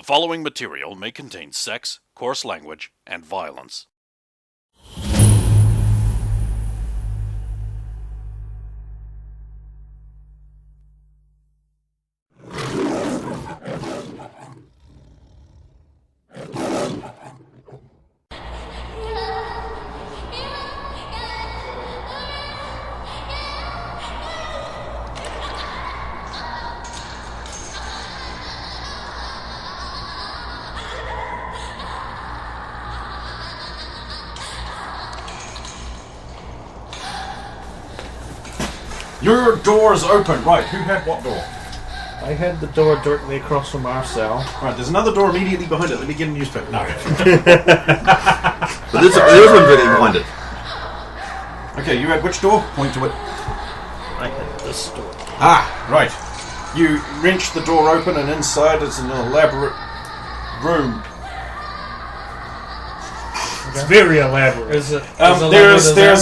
following material may contain sex, coarse language, and violence. Your door's open. Right, who had what door? I had the door directly across from our cell. Right, there's another door immediately behind it. Let me get a newspaper. No. But there's one directly behind it. Okay, you had which door? Point to it. I had this door. Ah, right. You wrench the door open and inside is an elaborate room. It's very elaborate. Is it?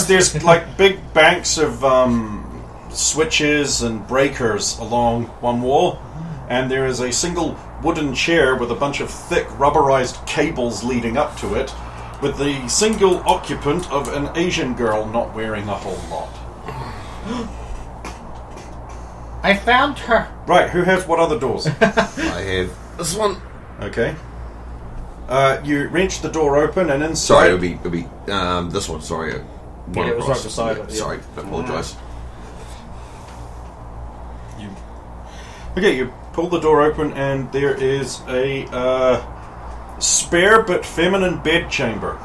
There's like big banks of switches and breakers along one wall, and there is a single wooden chair with a bunch of thick rubberized cables leading up to it, with the single occupant of an Asian girl not wearing a whole lot. I found her. Right, who has what other doors? I have this one. Okay. You wrench the door open and inside... Sorry, it'll be this one, sorry. One it was across. right beside it. Yeah. Sorry, I apologise. Okay, you pull the door open and there is a spare but feminine bed chamber.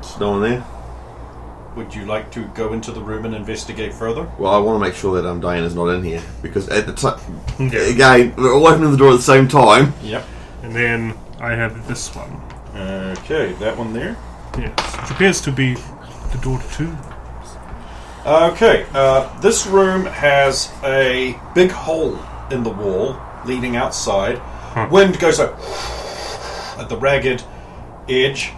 There's no one there? Would you like to go into the room and investigate further? Well, I want to make sure that Diana's not in here, because at the time, again, we're all opening the door at the same time. Yep. And then I have this one. Okay, that one there. Yes, which appears to be the door to two. Okay, this room has a big hole in the wall leading outside. Wind goes up at the ragged edge.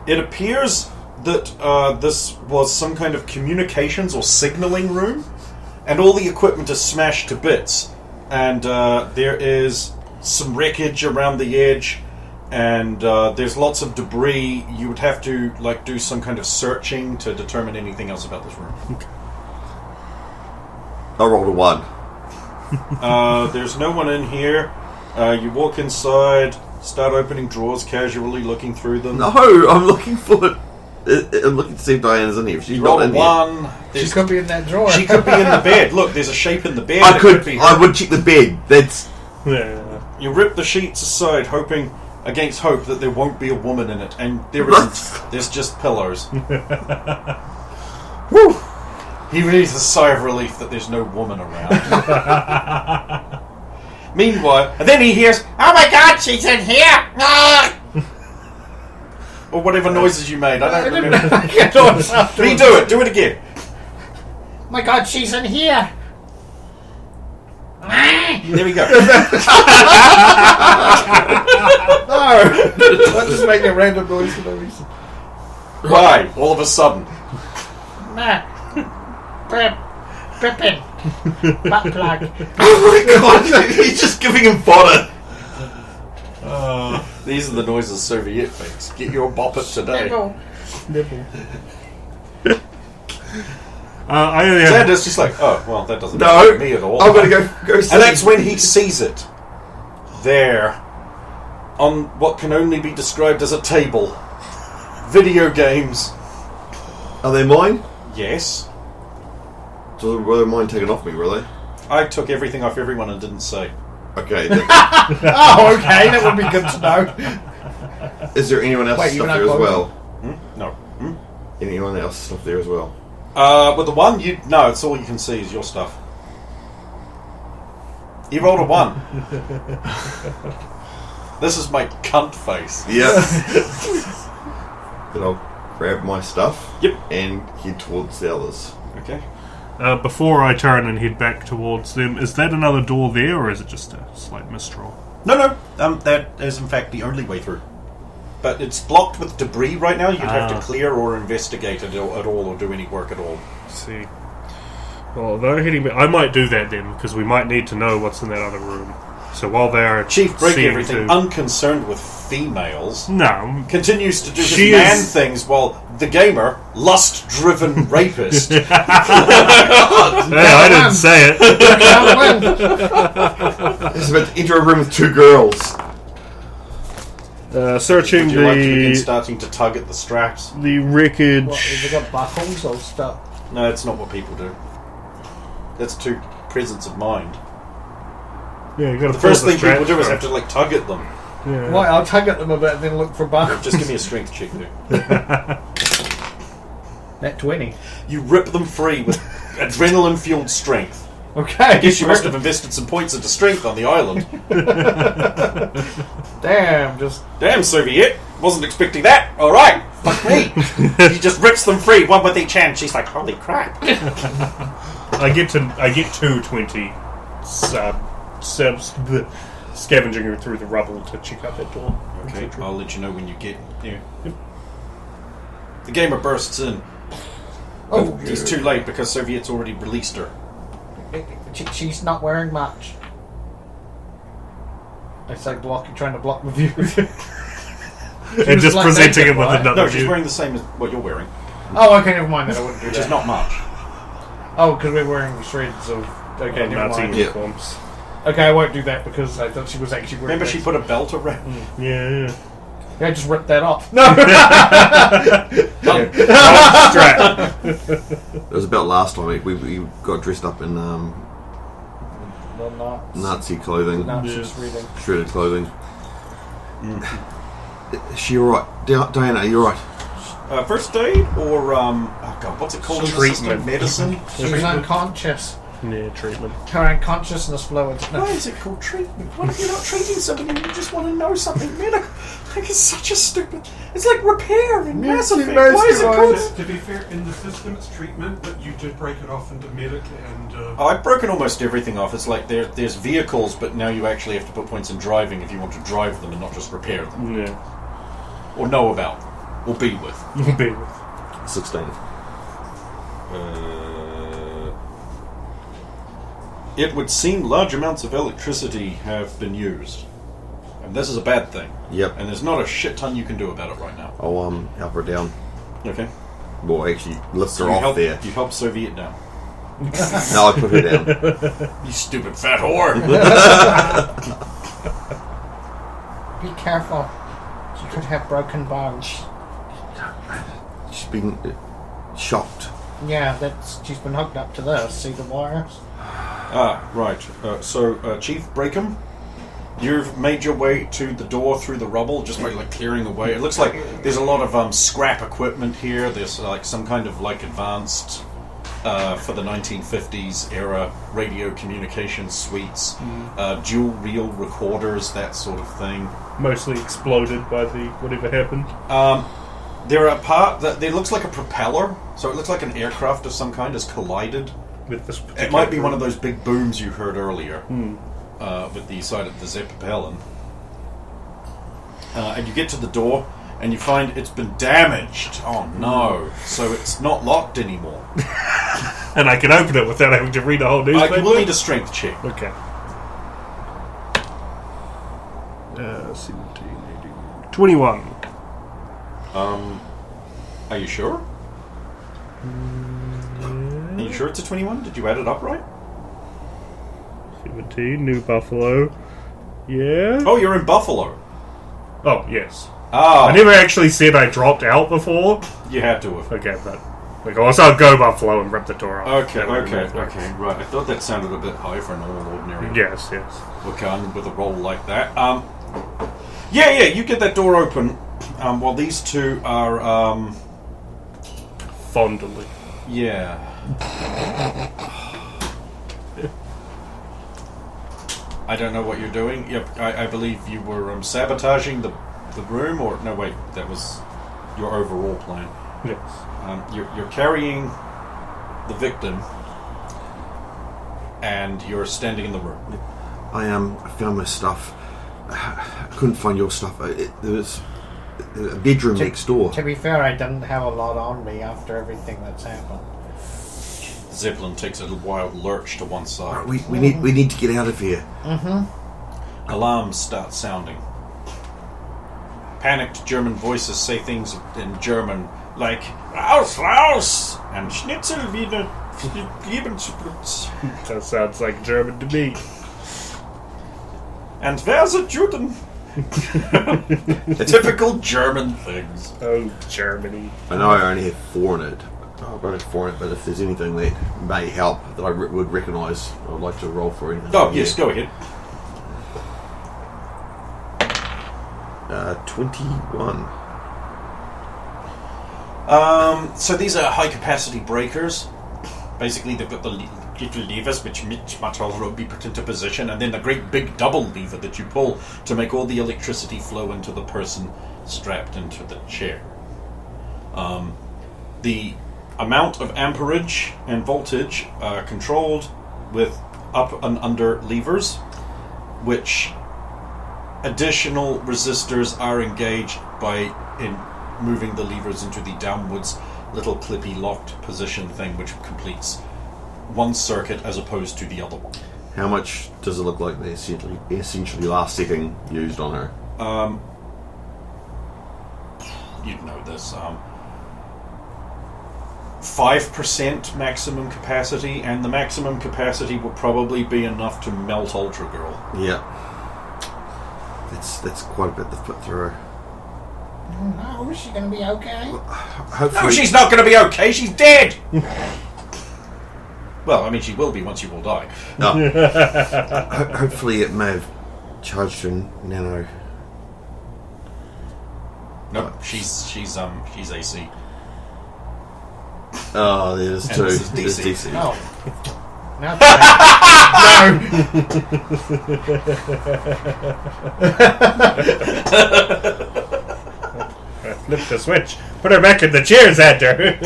It appears that this was some kind of communications or signaling room, and all the equipment is smashed to bits. And there is some wreckage around the edge, and there's lots of debris. You would have to do some kind of searching to determine anything else about this room. Okay. I rolled a 1. There's no one in here. You walk inside, start opening drawers casually, looking through them. No, I'm looking for it. I'm looking to see if Diana's in here. If she's You roll not a in 1. She could be in that drawer. She could be in the bed. Look, there's a shape in the bed. here, It could be her. I would check the bed. That's Yeah. You rip the sheets aside, hoping against hope that there won't be a woman in it, and there isn't. There's just pillows. Woo! He breathes a sigh of relief that there's no woman around. Meanwhile, and then he hears, "Oh my God, she's in here!" Ah! Or whatever noises you made. I don't remember. Redo it. Do it again. Oh my God, she's in here. There we go. No, let's just make a random noise for no reason. Why? All of a sudden. Pippin. Butt plug. oh my god! He's just giving him fodder. These are the noises Soviet makes. Get your bop it today. Nibble. I only have... Xander's just like, oh, well, that doesn't No, affect me at all. I'm going to go see. And that's when he sees it. There. On what can only be described as a table. Video games. Are they mine? Yes. So were they mine taken off me, were they? I took everything off everyone and didn't say. Okay. Oh, okay, that would be good to know. Is there anyone else's stuff there as well? No. Anyone else's stuff there as well? With the one, no, it's all you can see is your stuff. You rolled a 1. This is my cunt face. Yeah. Then I'll grab my stuff. Yep. And head towards the others. Okay. Before I turn and head back towards them, is that another door there, or is it just a slight mistral? No. That is in fact the only way through. But it's blocked with debris right now. You'd have to clear or investigate it at all or do any work at all. Let's see. Well, they're hitting me. I might do that then, because we might need to know what's in that other room. So while they're Chief Break seeing Everything, to- unconcerned with females, No. continues to do his She man is- things while the gamer, lust-driven rapist, Hey, I didn't say it. It's about to enter a room with two girls. Searching would you like to begin the starting to tug at the straps? wreckage. What, have they got buckles or stuff? No, it's not what people do. That's too presence of mind. Yeah, you got to The first thing people do is have to like tug at them. Yeah. Right, I'll tug at them a bit and then look for buckles. Just give me a strength check there. Net 20. You rip them free with adrenaline-fueled strength. Okay. I guess you must have invested some points into strength on the island. Damn, just... Damn, Soviet. Wasn't expecting that. All right. Fuck me. He just rips them free, one with each hand. She's like, holy crap. I get 220 scavenging through the rubble to check out that door. Okay, I'll let you know when you get there. The gamer bursts in. Oh, He's too late because Soviet's already released her. she's not wearing much. I say trying to block the view. And just like presenting naked, him with right? another No, she's view. wearing the same as what you're wearing, Oh, okay, never mind then. I wouldn't do which that. is not much. Oh, because we're wearing shreds of... Okay, never Nazi mind. uniforms. Okay, I won't do that because I thought she was actually wearing... Remember, she this. put a belt around. Yeah. Yeah, I just ripped that off. No! Strap. It was about last time we got dressed up in Well, not. Nazi clothing, No, Yeah. she's reading. shredded clothing. Is she alright? Diana, are you alright? First aid or oh god, what's it called? Treatment. Medicine. She's unconscious. Yeah, treatment. Her unconsciousness fluid. No. Why is it called treatment? What if you're not treating somebody and you just want to know something medical? Like, it's such a stupid... It's like repair in Mass Effect. Why is it called... To be fair, in the system it's treatment, but you did break it off into medic and... Oh, I've broken almost everything off. It's like there's vehicles, but now you actually have to put points in driving if you want to drive them and not just repair them. Yeah. Or know about. Or be with. Be with. 16. It would seem large amounts of electricity have been used. And this is a bad thing. Yep. And there's not a shit ton you can do about it right now. I'll help her down. Okay. Well, actually, lift her You off help, there. You help Soviet down. No, I put her down. You stupid fat whore. Be careful. She could have broken bones. She's been shocked. Yeah, she's been hooked up to this. See the wires? Right. So, Chief Breakham, you've made your way to the door through the rubble, just by like clearing away. It looks like there's a lot of scrap equipment here. There's like some kind of like advanced for the 1950s era radio communication suites, dual reel recorders, that sort of thing. Mostly exploded by the whatever happened. There are part that there looks like a propeller, so it looks like an aircraft of some kind has collided. With this It might be one of those big booms you heard earlier, with the side of the Zeppelin. And you get to the door, and you find it's been damaged. Oh no! So it's not locked anymore. And I can open it without having to read a whole newspaper. You will need a strength check. Okay. 17, 18, 21. Are you sure? Are you sure it's a 21? Did you add it up right? 17, New Buffalo. Yeah? Oh, you're in Buffalo. Oh, yes. Ah, I never actually said I dropped out before. you had to have. Okay, but... Like, also I'll go Buffalo and rip the door off. Okay, That would okay, be more okay. Right, I thought that sounded a bit high for an ordinary Yes. Wakan with a roll like that. Yeah, you get that door open while these two are, Fondly. yeah. I don't know what you're doing. Yep, I believe you were sabotaging the room, or no, wait, that was your overall plan. Yes. You're carrying the victim, and you're standing in the room. I found my stuff. I couldn't find your stuff. There was a bedroom next door. To be fair, I didn't have a lot on me after everything that's happened. Zeppelin takes a little wild lurch to one side. We need to get out of here. Alarms start sounding. Panicked German voices say things in German like "Raus, raus!" and "Schnitzel wieder Lebensspritz." That sounds like German to me. And wer sind Juden? Typical German things. Oh, Germany. I know I only have 4 in it. I've only 4 in it, but if there's anything that may help that I would recognise, I would like to roll for anything. Oh, yes, go ahead. 21. So these are high-capacity breakers. Basically, they've got the little levers which much will be put into position, and then the great big double lever that you pull to make all the electricity flow into the person strapped into the chair. The amount of amperage and voltage are controlled with up and under levers, which additional resistors are engaged by in moving the levers into the downwards little clippy locked position thing, which completes one circuit as opposed to the other one. How much does it look like the essentially last setting used on her? You'd know this. 5% maximum capacity, and the maximum capacity will probably be enough to melt Ultra Girl. Yeah. That's quite a bit to put through. Oh no, is she going to be okay? Hopefully, No, she's not going to be okay. She's dead. Well, I mean, she will be once you all die. No. Hopefully it may have charged her nano. No, she's AC. Oh, there's And 2. this is There's DC. DC. Oh. Now Flip the switch. Put her back in the chair, Xander.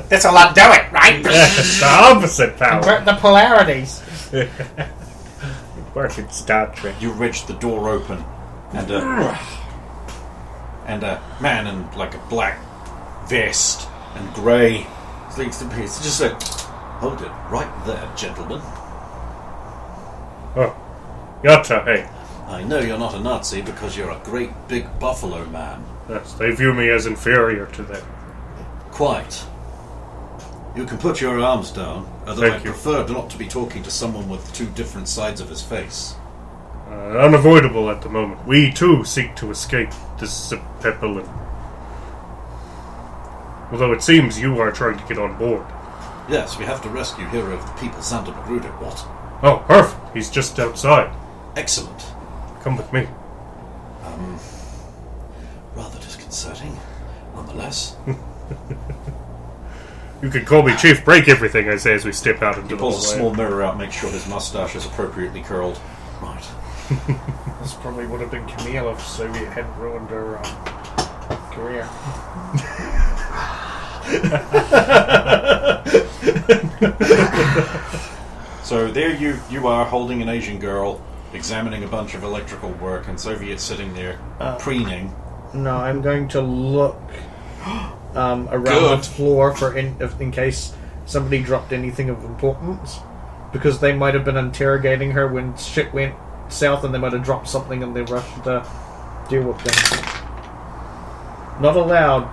That's a lot. Do it, right? The opposite power. the polarities. Work in Star Trek. You wrench the door open, and a man in like a black vest and grey sleeps the piece. Just say, "Hold it right there, gentlemen. Oh, Yatta, hey. I know you're not a Nazi because you're a great big buffalo man. Yes, they view me as inferior to them. Quite. You can put your arms down, although Thank I you. prefer not to be talking to someone with 2 different sides of his face." Unavoidable at the moment. We too seek to escape this Zeppelin. Although it seems you are trying to get on board. Yes, we have to rescue Hero of the People, Sander Magruder. What? Oh, perfect. He's just outside. Excellent. Come with me. Rather disconcerting, nonetheless. You can call me Chief. Break everything, I say as we step out into He the pulls a hallway. small mirror out, makes sure his mustache is appropriately curled. Right. This probably would have been Camille if Soviet hadn't ruined her career. So there you are holding an Asian girl, examining a bunch of electrical work, and Soviet's sitting there preening. No, I'm going to look around Good. the floor for in case somebody dropped anything of importance, because they might have been interrogating her when shit went south, and they might have dropped something and they rushed to deal with things. Not allowed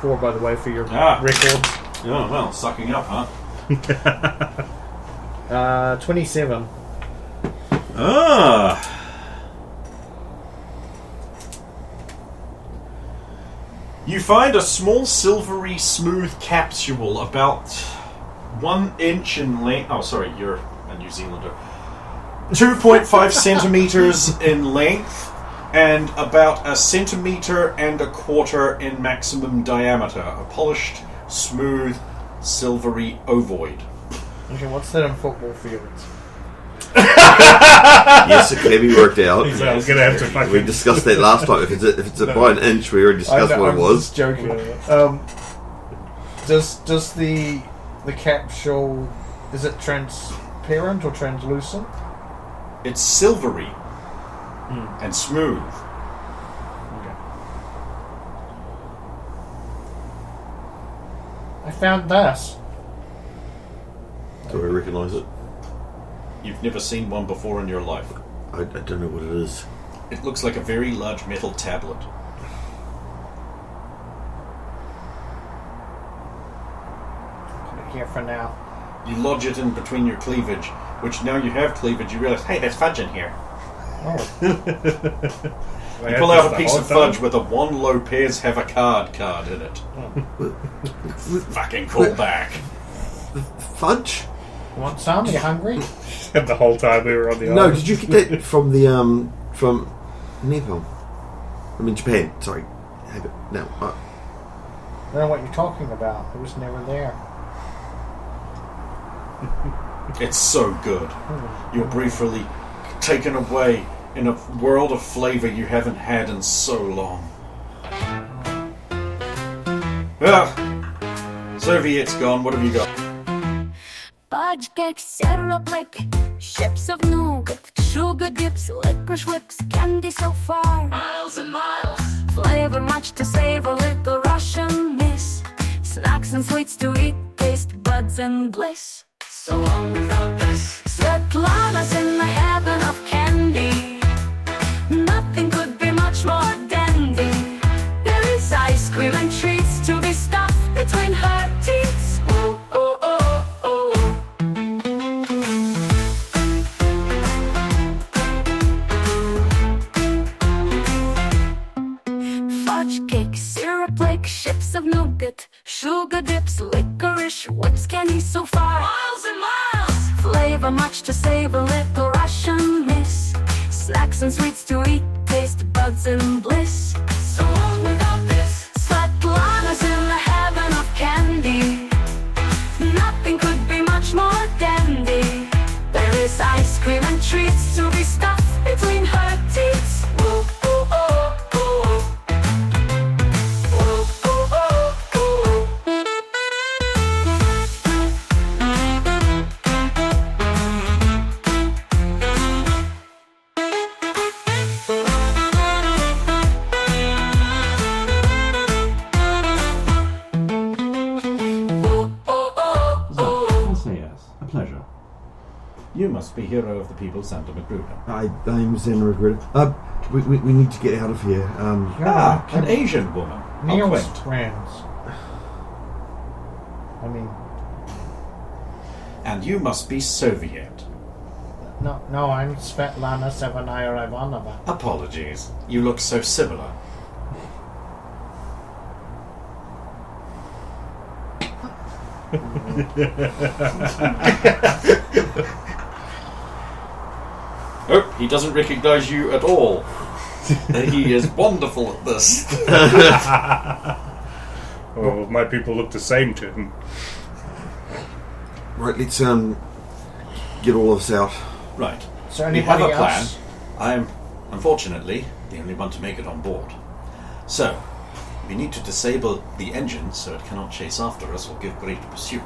4, by the way, for your records. Oh, well, sucking up, huh? 27. Ah. You find a small silvery smooth capsule about 1 inch in length. Oh, sorry, you're a New Zealander. 2.5 centimeters in length and about 1.25 centimeters in maximum diameter. A polished, smooth, silvery ovoid. Okay, what's that in football fields? Yes, it can be worked out. I'm gonna have to We fucking... discussed that last time. If it's by an inch, we already discussed what it was. Just joking. Does the capsule, is it transparent or translucent? It's silvery and smooth. Okay. I found this. Do I recognise it? You've never seen one before in your life. I don't know what it is. It looks like a very large metal tablet. Put it here for now. You lodge it in between your cleavage, which now you have cleavage, you realise, hey, there's fudge in here. Oh. You pull out a piece of fudge with a Juan Lopez have a card in it. Fucking call back. Fudge? You want some? Are you hungry? The whole time we were on the No, island. did you get that from the from Nepal? I mean Japan. Sorry, have it no. I don't know what you're talking about. It was never there. It's so good. You're briefly taken away in a world of flavour you haven't had in so long. Well, Soviet's gone. What have you got? Fudge cakes, syrup like ships of nougat, sugar dips, licorice whips, candy so far, miles and miles. Flavor much to savor, little Russian miss. Snacks and sweets to eat, taste buds and bliss. So long without this. Svetlana's in the heaven of candy. Nothing could be much more dandy. There is ice cream and treats to be stuffed between her teeth. Oh, oh, oh, oh. Fudge cake, syrup like ships of nougat, sugar dips, licorice whips, candy so far, miles and miles. Flavor much to savor, little Russian miss. Snacks and sweets to eat, taste buds and bliss. So long without this. Svetlana's in the heaven of candy. Nothing could be much more dandy. There is ice cream and treats to be stuffed between her teeth. Whoa, oh, oh, oh. Whoa, oh, oh, oh. Yes, a pleasure. You must be hero of the people, Santa Magruder. I'm Zen Regret. We need to get out of here. An Asian woman. How Neil's quaint. friends. I mean, And you must be Soviet. no, I'm Svetlana Sevanaya Ivanova. Apologies. You look so similar. Oh, he doesn't recognise you at all. He is wonderful at this. Oh, my people look the same to him. Right, let's get all of us out. Right. Is there We have anybody a plan. else? I am, unfortunately, the only one to make it on board. So, we need to disable the engine so it cannot chase after us or give great pursuit.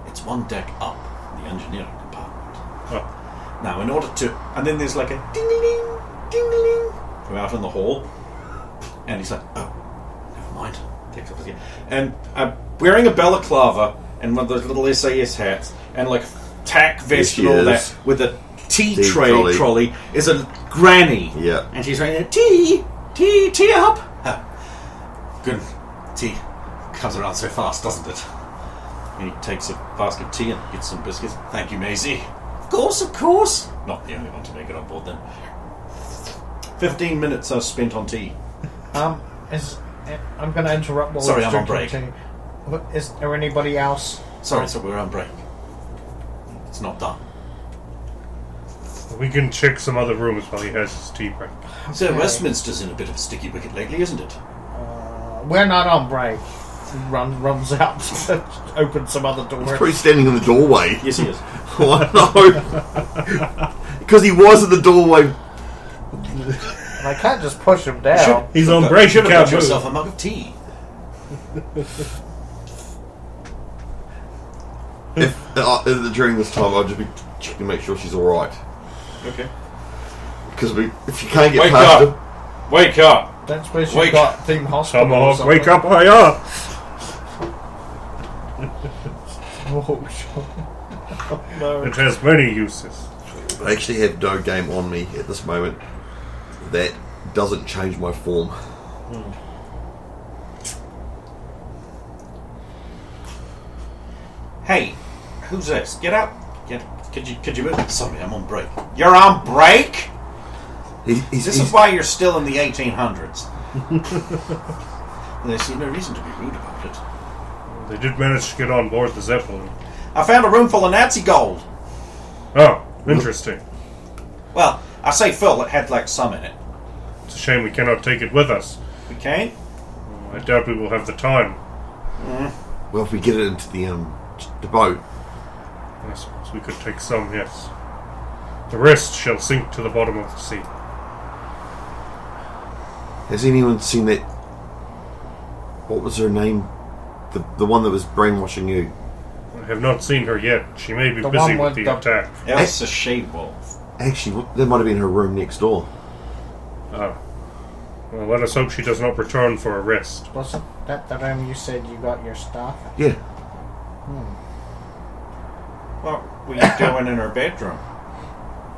It's one deck up, the engineering compartment. Oh. Now, in order to... And then there's like a ding-a-ling, ding-a-ling from out in the hall. And he's like, oh, never mind. Takes off his gear. And wearing a balaclava and one of those little SAS hats and like tack vest and all that with a tea tray trolley is a granny. Yeah. And she's saying, tea up. Good. Tea comes around so fast, doesn't it? And he takes a basket of tea and gets some biscuits. Thank you, Maisie. Of course. Not the only one to make it on board then. 15 minutes are spent on tea. I'm going to interrupt while Sorry, we're I'm on drinking break. tea. But is there anybody else? Sorry, so we're on break. It's not done. We can check some other rooms while he has his tea break. So Okay. Westminster's in a bit of a sticky wicket lately, isn't it? We're not on break. Runs out to open some other He's door. probably standing in the doorway. Yes, he is. Why no? Because he was in the doorway. And I can't just push him down. He's on You break. should He have can't got yourself move. a mug of tea. During this time, I'll just be checking to make sure she's all right. Okay. Because if you can't get Wake past up! her, Wake up! Don't suppose Wake you've got Theme Hospital or Tomahawk, something. wake up, hiya! Oh, sure. It has many uses. I actually have no game on me at this moment that doesn't change my form. Hey, who's this? Get up. Could you move? Sorry, I'm on break. You're on break? This is why you're still in the 1800s. There's no reason to be rude about it. They did manage to get on board the Zeppelin. I found a room full of Nazi gold. Oh, interesting. Well, I say full, it had like some in it. It's a shame we cannot take it with us. We can't? I doubt we will have the time. Well, if we get it into the boat, I suppose we could take some, yes. The rest shall sink to the bottom of the sea. has anyone seen that? What was her name? The one that was brainwashing you. I have not seen her yet. She may be The busy one with with the the- attack. It's a she-wolf. Actually, that might have been her room next door. Oh. Well, let us hope she does not return for a rest. Wasn't that the room you said you got your stuff? Yeah. What were you doing in her bedroom?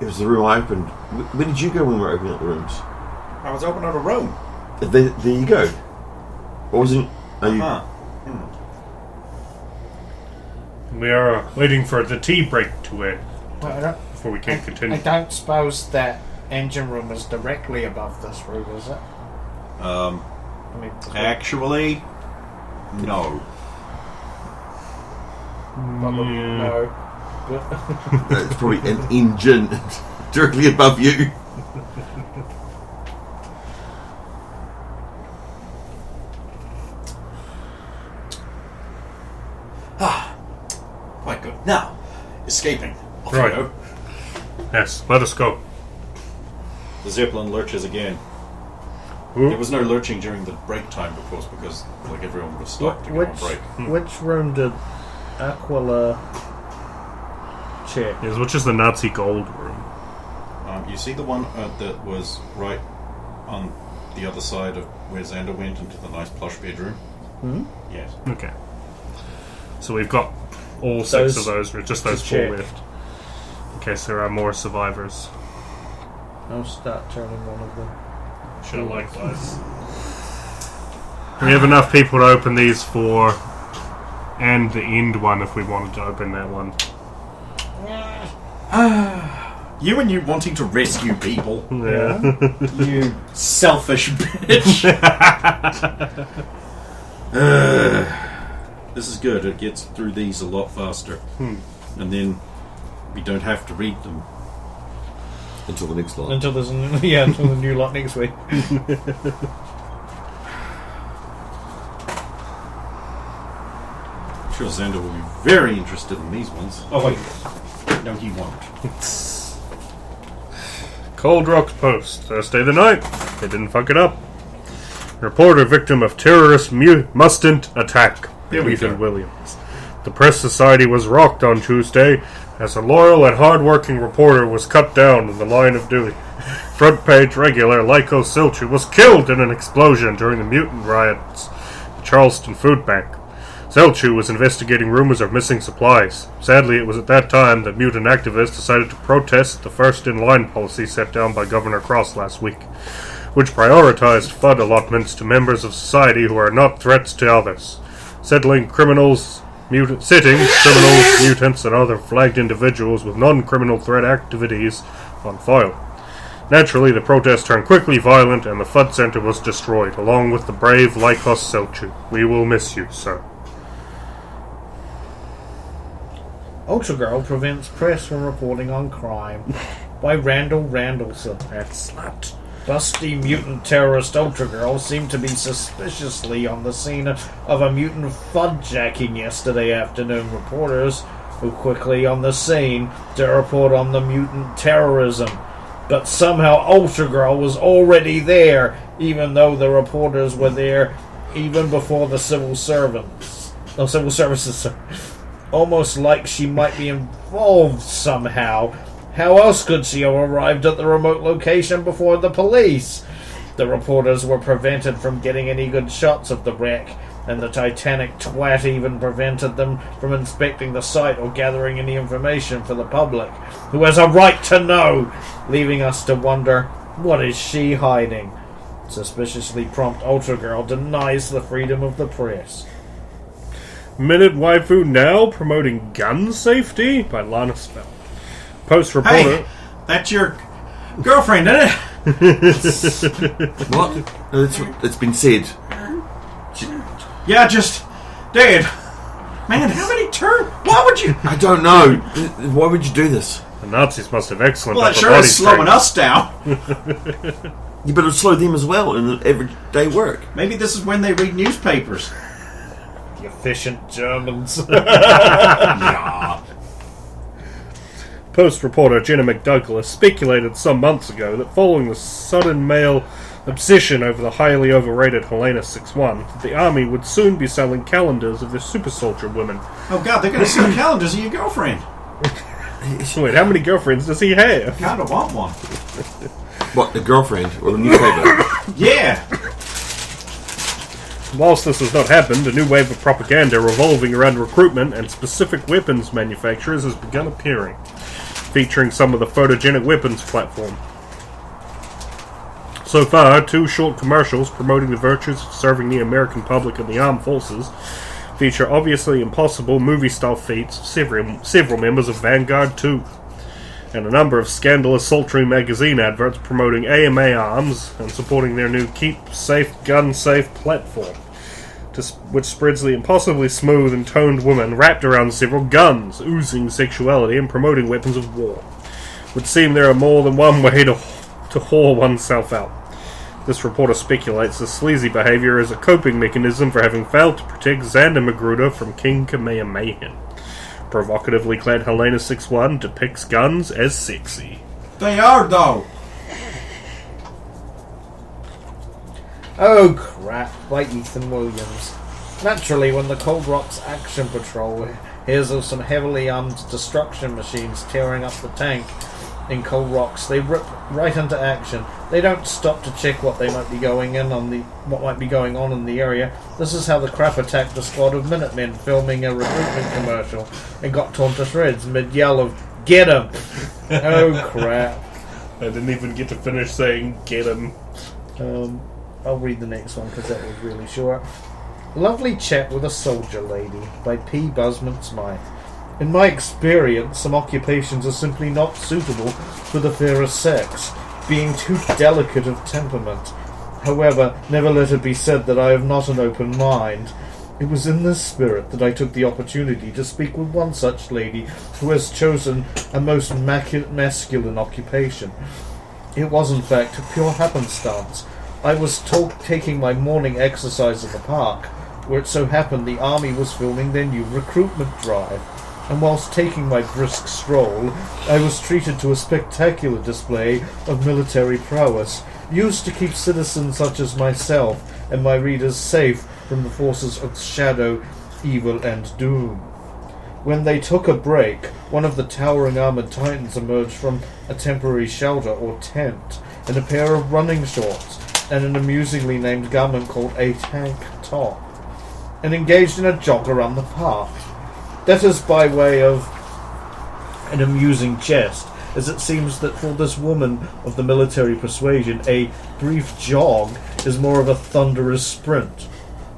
It was the room I opened. Where did you go when we were opening up the rooms? I was opening a room. There you go. What wasn't? Are you? Huh. We are waiting for the tea break to end Well, before we can continue. I don't suppose that engine room is directly above this room, is it? I mean, Actually, no. no. It's probably an engine directly above you. Quite good. Now, escaping. Off we Right. go. Yes, let us go. The Zeppelin lurches again. Ooh. There was no lurching during the break time, of course, because like everyone would have stopped to go on break. Which room did Aquila check? Yes, which is the Nazi gold room? You see the one that was right on the other side of where Xander went into the nice plush bedroom? Yes. Okay. So we've got all six of those, or just those to four check. left. In case there are more survivors. I'll start turning one of them. Sure, likewise. We have enough people to open these for, and the end one if we wanted to open that one. You and you wanting to rescue people. Yeah. You selfish bitch. This is good. It gets through these a lot faster. And then we don't have to read them. Until the next line. Until there's until the new lot next week. I'm sure Xander will be very interested in these ones. Oh wait. No, he won't. Cold Rock's Post, Thursday the 9th. They didn't fuck it up. Reporter victim of terrorist mutant attack. There we Ethan go. Williams. The Press Society was rocked on Tuesday as a loyal and hard-working reporter was cut down in the line of duty. Front page regular Lyko Silchu was killed in an explosion during the mutant riots at the Charleston Food Bank. Selchu was investigating rumors of missing supplies. Sadly, it was at that time that mutant activists decided to protest the first-in-line policy set down by Governor Cross last week, which prioritized FUD allotments to members of society who are not threats to others, sitting criminals, mutants, mutants, and other flagged individuals with non-criminal threat activities on file. Naturally, the protest turned quickly violent, and the FUD center was destroyed, along with the brave Lycos Selchu. We will miss you, sir. Ultra Girl prevents press from reporting on crime. By Randall Randallson. That slut. Busty mutant terrorist Ultra Girl seemed to be suspiciously on the scene of a mutant fudjacking yesterday afternoon. Reporters were quickly on the scene to report on the mutant terrorism. But somehow Ultra Girl was already there, even though the reporters were there even before the civil services. Almost like she might be involved somehow. How else could she have arrived at the remote location before the police? The reporters were prevented from getting any good shots of the wreck, and the Titanic twat even prevented them from inspecting the site or gathering any information for the public, who has a right to know, leaving us to wonder, what is she hiding? Suspiciously prompt Ultra Girl denies the freedom of the press. Minute Waifu Now promoting gun safety by Lana Spell. Post reporter. Hey, that's your girlfriend, isn't it? What? It's been said. Yeah, just dead. Man, how many turns? Why would you? I don't know. Why would you do this? The Nazis must have excellent Well, it upper sure body is slowing strength. us down. You better slow them as well in the everyday work. Maybe this is when they read newspapers. The efficient Germans. Post reporter Jenna McDouglas speculated some months ago that following the sudden male obsession over the highly overrated Helena 6-1, that the army would soon be selling calendars of their super soldier women. Oh God, they're going to sell calendars of your girlfriend. Wait, how many girlfriends does he have? Kind of want one. What, the girlfriend or the newspaper? Yeah. Whilst this has not happened, a new wave of propaganda revolving around recruitment and specific weapons manufacturers has begun appearing, featuring some of the photogenic weapons platform. So far, 2 short commercials promoting the virtues of serving the American public and the armed forces feature obviously impossible movie-style feats of several members of Vanguard², and a number of scandalous sultry magazine adverts promoting AMA arms and supporting their new Keep Safe, Gun Safe platform, which spreads the impossibly smooth and toned woman wrapped around several guns, oozing sexuality and promoting weapons of war. It would seem there are more than one way to whore oneself out. This reporter speculates the sleazy behaviour is a coping mechanism for having failed to protect Xander Magruder from King Kamehameha. Provocatively clad Helena 6-1 depicts guns as sexy. They are, though. Oh crap, by Ethan Williams. Naturally, when the Cold Rocks Action Patrol hears of some heavily armed destruction machines tearing up the tank in Cold Rocks, they rip right into action. They don't stop to check what might be going on in the area. This is how the crap attacked a squad of Minutemen filming a recruitment commercial and got torn to shreds mid-yell of "Get 'em!" Oh crap. I didn't even get to finish saying "get him." I'll read the next one because that was really short. Lovely Chat with a Soldier Lady by P. Busman Smythe. In my experience, some occupations are simply not suitable for the fairer sex, being too delicate of temperament. However, never let it be said that I have not an open mind. It was in this spirit that I took the opportunity to speak with one such lady who has chosen a most masculine occupation. It was, in fact, pure happenstance. I was taking my morning exercise in the park, where it so happened the army was filming their new recruitment drive, and whilst taking my brisk stroll, I was treated to a spectacular display of military prowess, used to keep citizens such as myself and my readers safe from the forces of shadow, evil, and doom. When they took a break, one of the towering armoured titans emerged from a temporary shelter or tent in a pair of running shorts and an amusingly named garment called a tank top, and engaged in a jog around the park. That is by way of an amusing jest, as it seems that for this woman of the military persuasion, a brief jog is more of a thunderous sprint.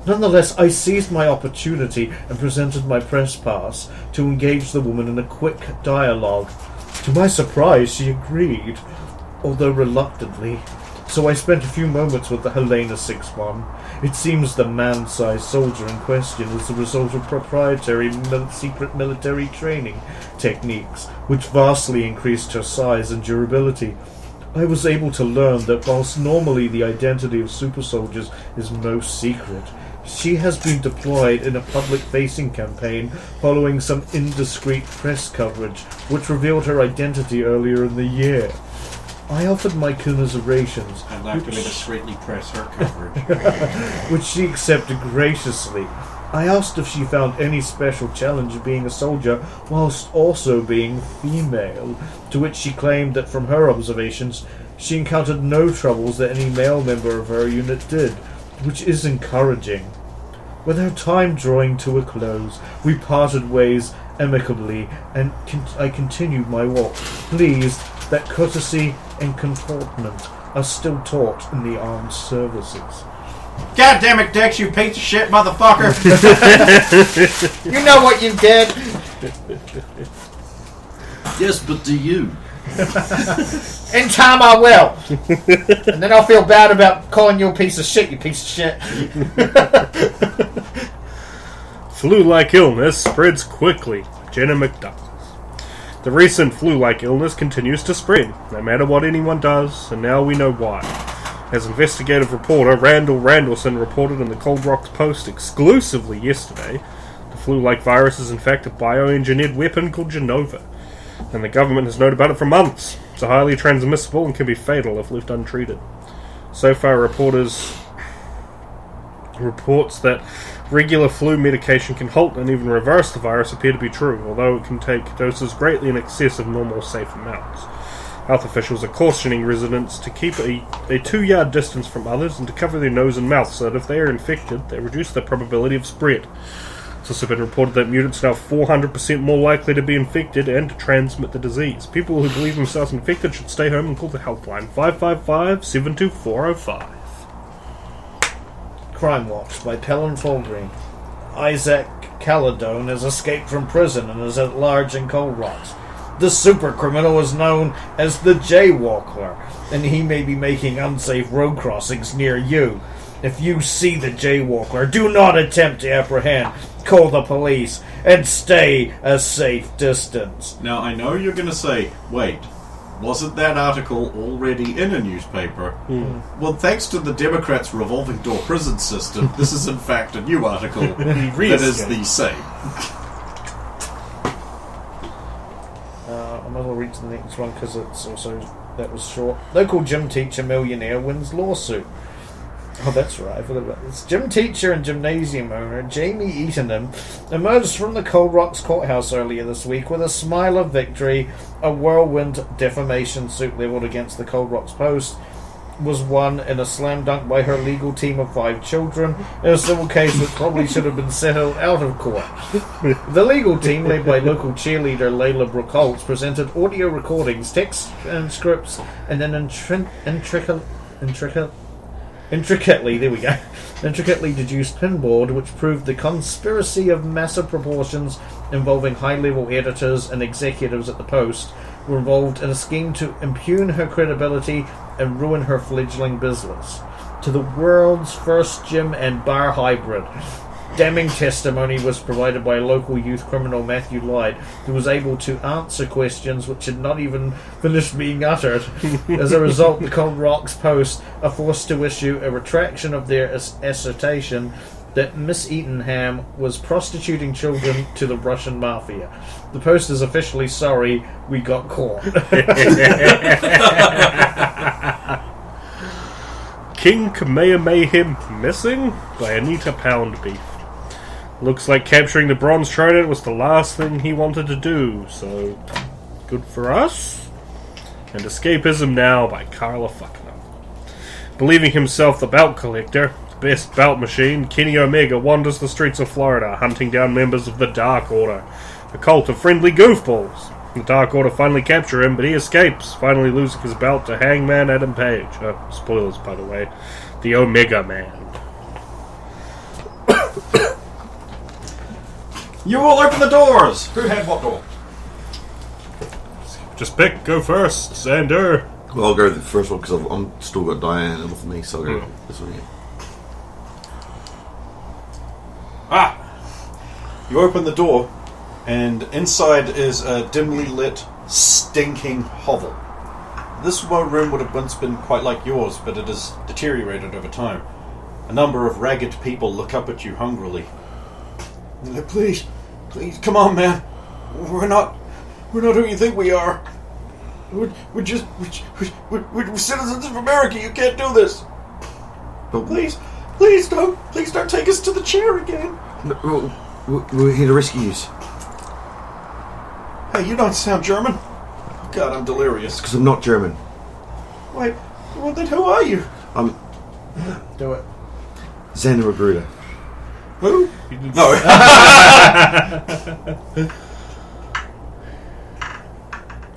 Nonetheless, I seized my opportunity and presented my press pass to engage the woman in a quick dialogue. To my surprise, she agreed, although reluctantly. So I spent a few moments with the Helena 6-1. It seems the man-sized soldier in question was the result of proprietary secret military training techniques, which vastly increased her size and durability. I was able to learn that whilst normally the identity of super soldiers is most secret, she has been deployed in a public-facing campaign following some indiscreet press coverage, which revealed her identity earlier in the year. I offered my commiserations, I'd like to discreetly press her coverage. which she accepted graciously. I asked if she found any special challenge of being a soldier whilst also being female, to which she claimed that from her observations she encountered no troubles that any male member of her unit did, which is encouraging. With our time drawing to a close, we parted ways amicably, and I continued my walk, pleased that courtesy and comportment are still taught in the armed services. God damn it, Dex, you piece of shit motherfucker! You know what you did! Yes, but do you? In time I will! And then I'll feel bad about calling you a piece of shit, you piece of shit. Flu-like illness spreads quickly. Jenna McDonald. The recent flu-like illness continues to spread, no matter what anyone does, and now we know why. As investigative reporter Randall Randallson reported in the Cold Rocks Post exclusively yesterday, the flu-like virus is in fact a bioengineered weapon called Genova, and the government has known about it for months. It's highly transmissible and can be fatal if left untreated. So far, reports that regular flu medication can halt and even reverse the virus appear to be true, although it can take doses greatly in excess of normal safe amounts. Health officials are cautioning residents to keep a 2-yard distance from others and to cover their nose and mouth so that if they are infected, they reduce the probability of spread. It's also been reported that mutants are now 400% more likely to be infected and to transmit the disease. People who believe themselves infected should stay home and call the helpline 555-72405. Crime Watch by Pelham Fulgreen. Isaac Caledon has escaped from prison and is at large in Cold Rocks. The super criminal is known as the Jaywalker, and he may be making unsafe road crossings near you. If you see the Jaywalker, do not attempt to apprehend. Call the police and stay a safe distance. Now, I know you're going to say, wait, wasn't that article already in a newspaper? Well, thanks to the Democrats' revolving door prison system, this is in fact a new article that is the same. I might as well read to the next one because it's also, that was short. Local gym teacher millionaire wins lawsuit. Oh, that's right, I forgot about this. Gym teacher and gymnasium owner Jamie Eatonham emerged from the Cold Rocks courthouse earlier this week with a smile of victory. A whirlwind defamation suit levelled against the Cold Rocks Post was won in a slam dunk by her legal team of 5 children in a civil case that probably should have been settled out of court. The legal team, led by local cheerleader Layla Brooke Holtz, presented audio recordings, text and scripts, and an intricately deduced pinboard which proved the conspiracy of massive proportions involving high-level editors and executives at the Post were involved in a scheme to impugn her credibility and ruin her fledgling business. To the world's first gym and bar hybrid, damning testimony was provided by local youth criminal Matthew Lloyd, who was able to answer questions which had not even finished being uttered. As a result, the Cold Rocks Post are forced to issue a retraction of their assertion that Miss Eatonham was prostituting children to the Russian mafia. The Post is officially sorry we got caught. King Kamehameha missing by Anita Poundbeef. Looks like capturing the Bronze Trident was the last thing he wanted to do, so good for us. And Escapism Now by Carla Fuckner. Believing himself the belt collector, the best belt machine, Kenny Omega wanders the streets of Florida, hunting down members of the Dark Order, a cult of friendly goofballs. The Dark Order finally capture him, but he escapes, finally losing his belt to Hangman Adam Page. Spoilers, by the way. The Omega Man. You all open the doors! Who had what door? Just pick, go first, Xander. Well, I'll go the first one because I'm still got Diane with me, so I'll go this one here. You open the door, and inside is a dimly lit, stinking hovel. This room would have once been quite like yours, but it has deteriorated over time. A number of ragged people look up at you hungrily. Please, come on, man. We're not who you think we are. We're citizens of America. You can't do this. But please don't take us to the chair again. No, we're here to rescue you. Hey, you don't sound German. God, I'm delirious. Because I'm not German. Wait, well then who are you? Do it. Xander Magruder. Who? No.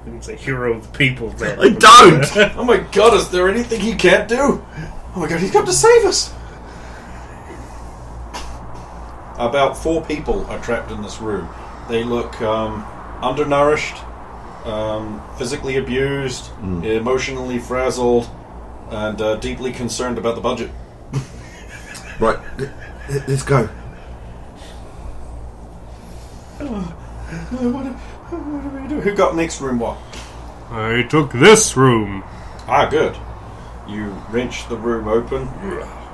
He's a hero of the people, man. I don't! Oh my god, is there anything he can't do? Oh my god, he's come to save us! About 4 people are trapped in this room. They look undernourished, physically abused, emotionally frazzled, and deeply concerned about the budget. Right, let's go. What do we do? Who got next room what? I took this room. Ah, good. You wrench the room open,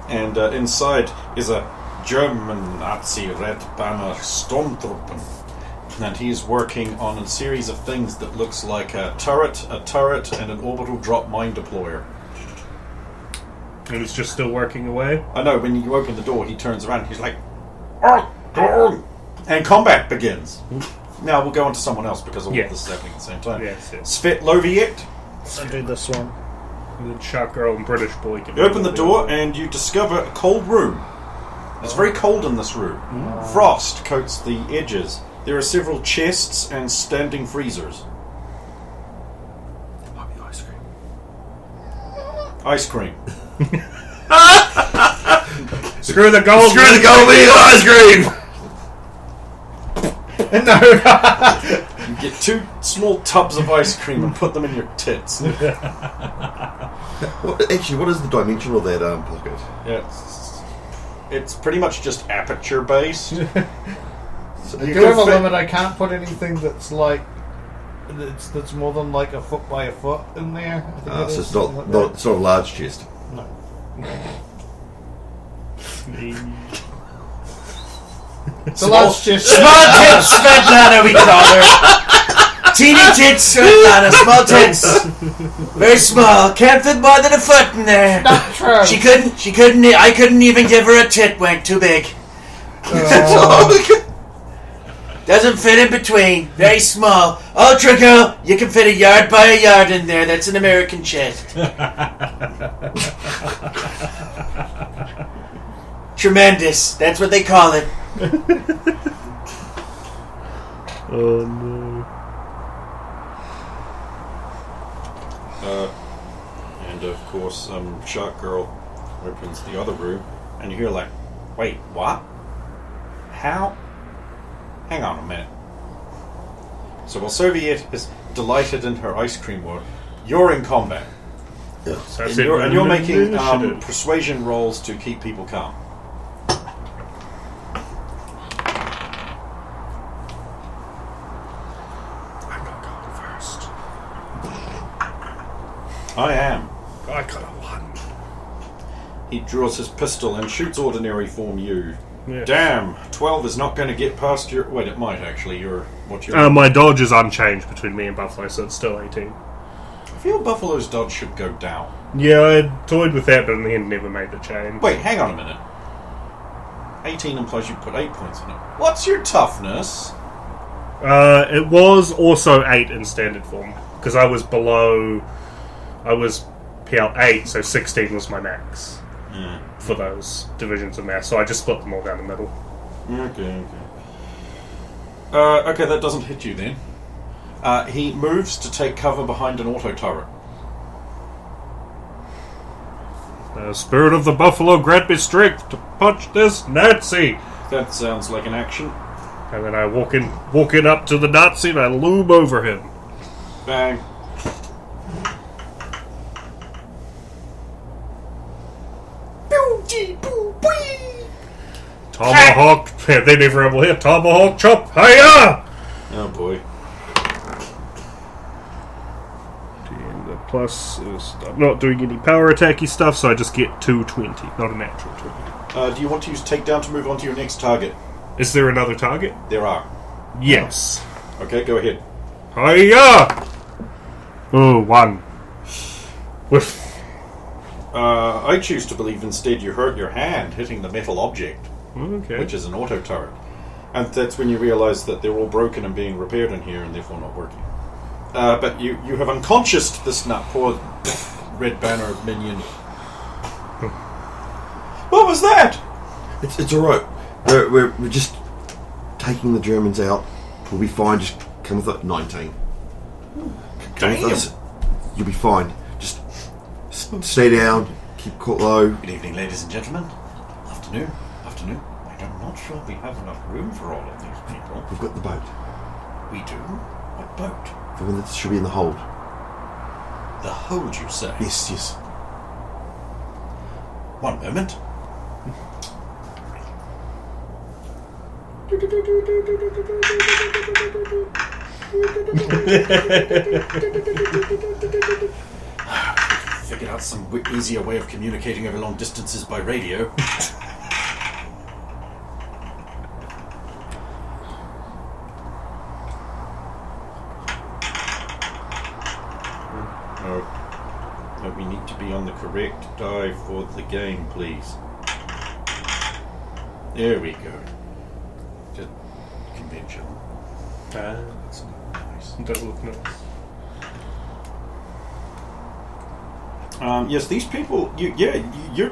and inside is a German Nazi red banner stormtrooper. And he's working on a series of things that looks like a turret, and an orbital drop mine deployer. And it's just still working away? I know, when you open the door, he turns around, he's like, "Arr!" And combat begins. Now we'll go on to someone else because all of this is happening at the same time. Yes. Svetloviet. I'll do this one. And then Shark Girl and British Boy can You open the door and you discover a cold room. It's very cold in this room. Frost coats the edges. There are several chests and standing freezers. Might be ice cream. Ice cream. Screw the gold! Screw the gold, we need ice cream! You get 2 small tubs of ice cream and put them in your tits. What is the dimension of that pocket? Yeah, it's pretty much just aperture based. I do have a limit. I can't put anything that's like that's more than like a foot by a foot in there. I think So it's not sort of large chest. No. It's a large chest. Small tits, Svetlana, we call her. Teeny tits, Svetlana, small tits. Very small. Can't fit more than a foot in there. Not true. I couldn't even give her a tit wank, too big. Doesn't fit in between. Very small. Ultra girl, you can fit a yard by a yard in there. That's an American chest. Tremendous. That's what they call it. Oh no. And of course, Shark Girl opens the other room, and you hear like, "Wait, what? How? Hang on a minute." So while Soviet is delighted in her ice cream world, you're in combat, So and you're making persuasion rolls to keep people calm. I am. I got a 1. He draws his pistol and shoots ordinary form you. Yeah. Damn, 12 is not going to get past your... Wait, it might actually. My dodge is unchanged between me and Buffalo, so it's still 18. I feel Buffalo's dodge should go down. Yeah, I toyed with that, but in the end never made the change. Wait, hang on a minute. 18 implies you put 8 points in it. What's your toughness? It was also 8 in standard form, because I was below... I was PL 8, so 16 was my max for those divisions of mass. So I just split them all down the middle. Okay. Okay, that doesn't hit you then. He moves to take cover behind an auto turret. The spirit of the buffalo grant me strength to punch this Nazi. That sounds like an action. And then I walk in up to the Nazi and I loom over him. Bang. Tomahawk. They never able to hit. Tomahawk chop. Hiya! Oh boy. And the plus is I'm not doing any power attacky stuff, so I just get 220, not a natural 20. Do you want to use takedown to move on to your next target? Is there another target? There are. Yes. Okay, go ahead. Hiya! Oh, 1. With I choose to believe instead you hurt your hand hitting the metal object, okay. which is an auto turret. And that's when you realise that they're all broken and being repaired in here and therefore not working. But you have unconscioused this poor red banner minion. What was that? It's alright. We're just taking the Germans out. We'll be fine. Just come with it. 19. Come with us. You'll be fine. Just stay down. Keep cool low. Good evening, ladies and gentlemen. Afternoon. I'm not sure we have enough room for all of these people. We've got the boat. We do? What boat? The one that should be in the hold. The hold, you say? Yes. One moment. Figured out some easier way of communicating over long distances by radio. No, we need to be on the correct dive for the game, please. There we go. Just conventional. That's nice. That look nice. Yes, these people. You're.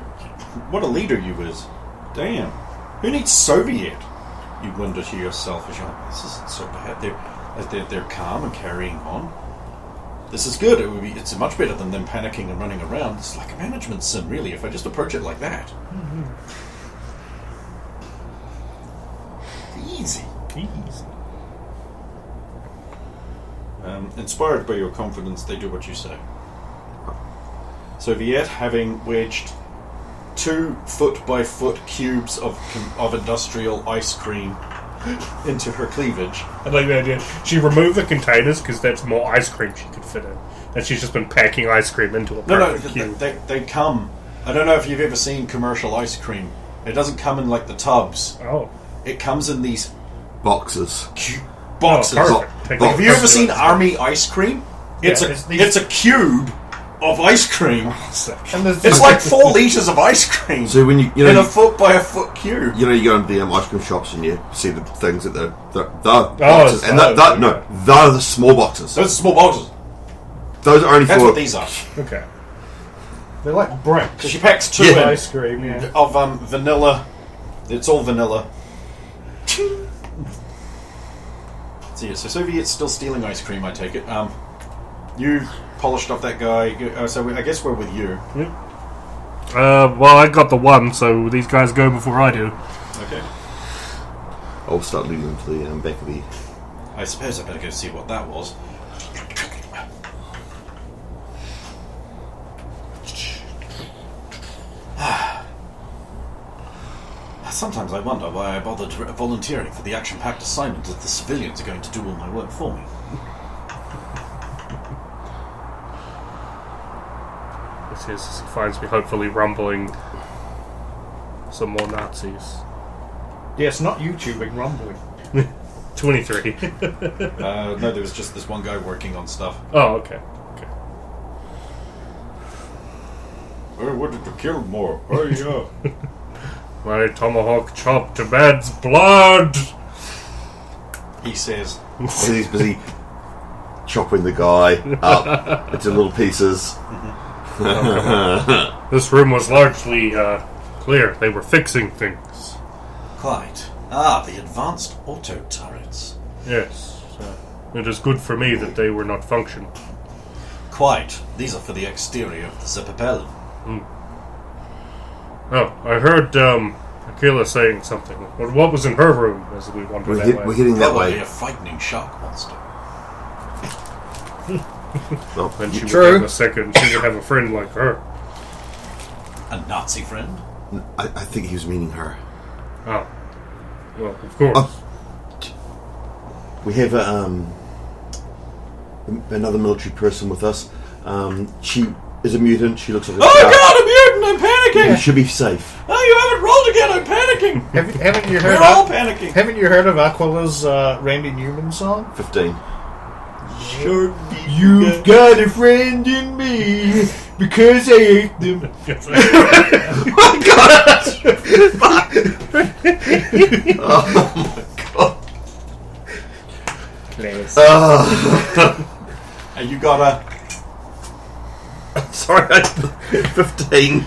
What a leader you is. Damn. Who needs Soviet? You wonder to yourself as you're. This isn't so bad. They're calm and carrying on. This is good. It's much better than them panicking and running around. It's like a management sim, really. If I just approach it like that. Mm-hmm. Easy. Inspired by your confidence, they do what you say. Soviet, having wedged 2 foot-by-foot cubes of industrial ice cream into her cleavage. I like the idea. She removed the containers because that's more ice cream she could fit in. And she's just been packing ice cream into a perfect cube. They come. I don't know if you've ever seen commercial ice cream. It doesn't come in like the tubs. Oh. It comes in these boxes. Boxes. Oh, perfect. Have you ever seen Army ice cream? It's a cube of ice cream. And it's like 4 litres of ice cream. So when you in a foot-by-a-foot cube. You go into the ice cream shops and you see the things that the boxes, and they're the small boxes. Those are small boxes. Those are only That's for what these are. Okay. They're like bricks. So she packs 2 in ice cream, of vanilla. It's all vanilla. So Soviet's still stealing ice cream, I take it. You polished off that guy. So I guess we're with you. Well, I got the 1, so these guys go before I do. Okay. I'll start leading them to the back of the... I suppose I better go see what that was. Sometimes I wonder why I bothered volunteering for the action-packed assignment if the civilians are going to do all my work for me. This is, he finds me hopefully rumbling some more Nazis. Yes, not YouTubing, rumbling. 23. No, there was just this one guy working on stuff. Oh, okay. I wanted to kill more. Hurry up. My tomahawk chopped to man's blood! He says. So he's busy chopping the guy up into little pieces. This room was largely clear. They were fixing things. Quite. The advanced auto turrets. Yes. It is good for me that they were not functional. Quite. These are for the exterior of the Zeppelin. Oh, I heard Akila saying something. What was in her room as we wandered that way? We're heading that way. Probably a frightening shark monster. Then she would have a second. She would have a friend like her. A Nazi friend? I think he was meaning her. Oh. Well, of course. We have another military person with us. She is a mutant. She looks like a God, a mutant! I'm panicking! You should be safe. Oh, you haven't rolled again! I'm panicking! Haven't you heard We're all panicking! Haven't you heard of Aquila's Randy Newman song? 15. You've got a friend in me because I hate them. Oh God! Oh my God! Please. And you got a... Sorry, 15.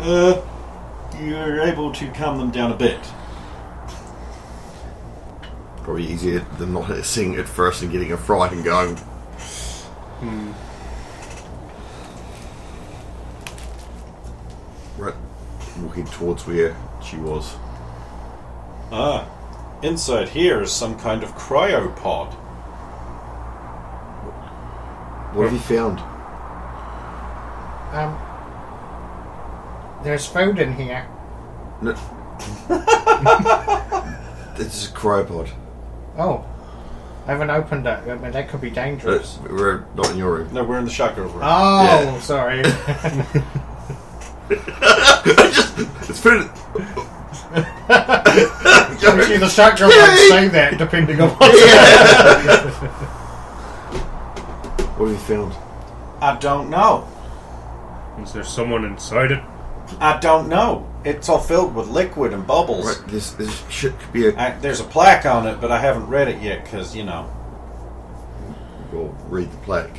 You're able to calm them down a bit. Probably easier than not seeing it first and getting a fright and going. Right, walking towards where she was. Inside here is some kind of cryopod. What have you found? There's food in here. No. This is a cryopod. Oh. I haven't opened it. I mean, that could be dangerous. We're not in your room. No, we're in the shotgun room. Oh, Yeah. sorry. It's food. See, the shotgun might say that, depending on what. What have you found? I don't know. Is there someone inside it? I don't know. It's all filled with liquid and bubbles. Right, this shit could be a. There's a plaque on it, but I haven't read it yet because, We'll read the plaque.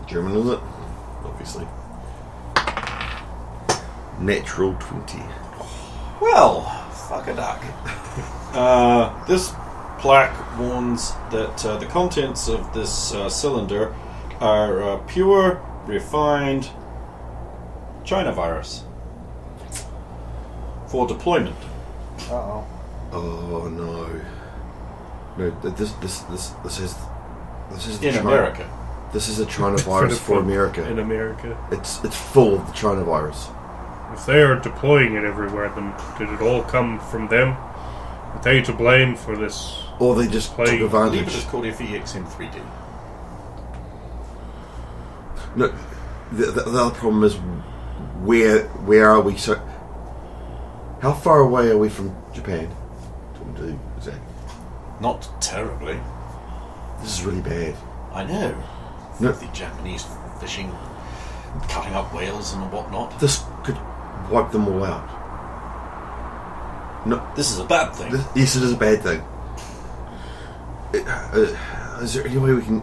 German, is it? Obviously. Natural 20. Well, fuck a duck. This plaque warns that the contents of this cylinder are pure, refined China virus for deployment. Uh-oh. Oh no! No, this is the In China, America. This is a China virus for America. In America. It's full of the China virus. If they are deploying it everywhere, then did it all come from them? Are they to blame for this? Or they just took Plague. I believe it advantage. is called FEXM3D. No, the other problem is where are we? So, how far away are we from Japan? Exactly. Not terribly. This is really bad. I know. No. The Japanese fishing, cutting up whales and whatnot. This could wipe them all out. No, This is a bad thing. yes, it is a bad thing. Is there any way we can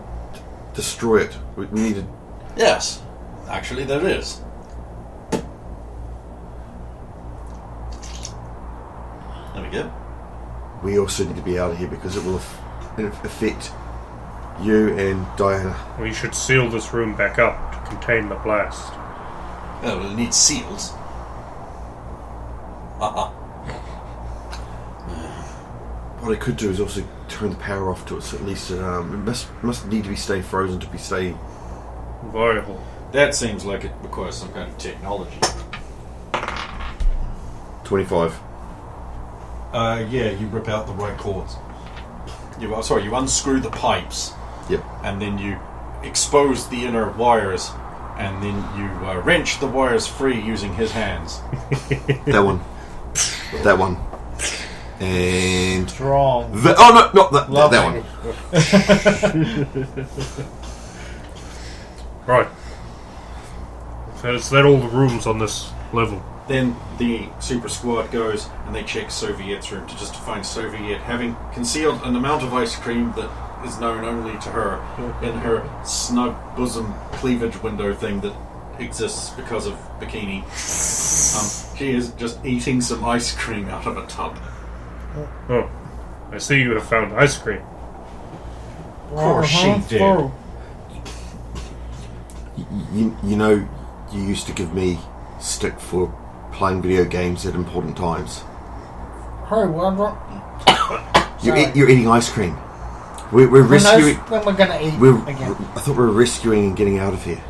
destroy it? We need to. Yes, actually there is. There we go. We also need to be out of here because it will affect you and Diana. We should seal this room back up to contain the blast. Oh, we'll need seals. What I could do is also turn the power off to it, so at least it must need to be stay frozen to be stay. Viable. That seems like it requires some kind of technology. 25. Yeah, you rip out the right cords. You unscrew the pipes. Yep. And then you expose the inner wires, and then you wrench the wires free using his hands. That one. That one. And Strong. oh no, not that one. Right. So is that all the rooms on this level? Then the super squad goes and they check Soviet's room to just find Soviet having concealed an amount of ice cream that is known only to her in her snug bosom cleavage window thing that exists because of bikini. She is just eating some ice cream out of a tub. Oh, I see you have found ice cream. Of course she did. Oh. You know, you used to give me stick for playing video games at important times. Hey, what? You're eating ice cream. We're rescuing. When we're gonna eat again. I thought we were rescuing and getting out of here.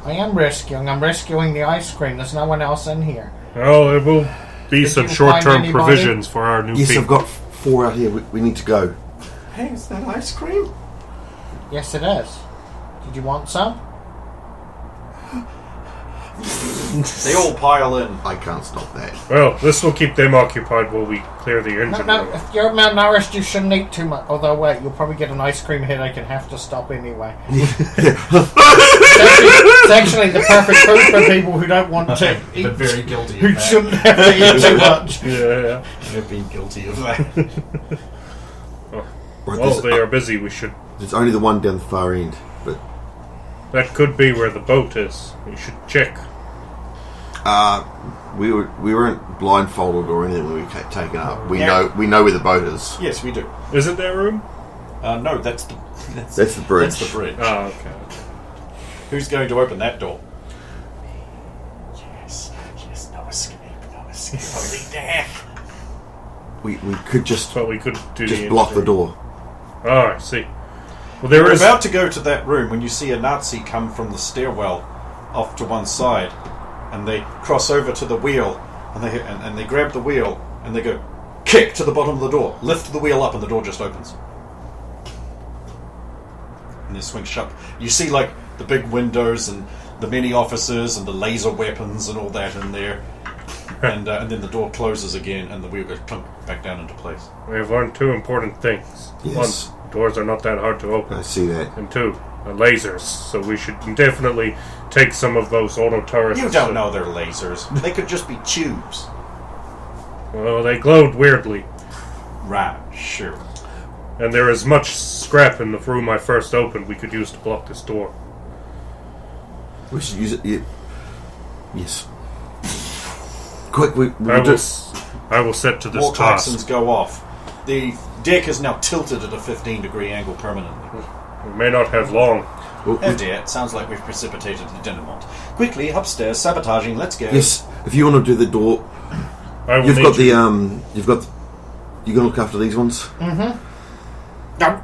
I am rescuing. I'm rescuing the ice cream. There's no one else in here. Well, there will be Did some you find short-term anybody? provisions for our new Yes, people. I've got 4 out here. We need to go. Hey, is that ice cream? Yes, it is. Did you want some? They all pile in. I can't stop that. Well, this will keep them occupied while we clear the No, engine no. room. If you're malnourished, you shouldn't eat too much. Although, wait, you'll probably get an ice cream headache and have to stop anyway. It's actually the perfect food for people who don't want to eat. But very guilty Who of that. shouldn't have to eat too much. Yeah. They've been guilty of that. Right, Well, they are busy. We should. there's only the one down the far end, but That could be where the boat is. We should check. We weren't blindfolded or anything when we got taken up. We Yeah. know where the boat is. Yes, we do. Is it their room? No, that's the That's the bridge. That's the bridge. Oh, okay. Who's going to open that door? Yes, no escape. Only death. We could just But we could do block the door. Oh, I see. Well, there You're is. about to go to that room when you see a Nazi come from the stairwell off to one side, and they cross over to the wheel, and they grab the wheel, and they go kick to the bottom of the door, lift the wheel up, and the door just opens. And they swing shut. You see, like, the big windows and the many officers and the laser weapons and all that in there. And then the door closes again, and the wheel goes plunk back down into place. We have learned two important things. Yes. One, doors are not that hard to open. I see that. And two, lasers. So we should definitely take some of those auto turrets. You don't know they're lasers. They could just be tubes. Well, they glowed weirdly. Right, sure. And there is much scrap in the room I first opened we could use to block this door. We should use it. Yeah. Yes. Quick, I will set to this More task. klaxons go off. The deck is now tilted at a 15-degree angle permanently. We may not have long. Well, Oh dear, it sounds like we've precipitated the denouement. Quickly, upstairs, sabotaging, let's go. yes. If you want to do the door, I will you've need got the you. You're gonna look after these ones. Mm-hmm. No.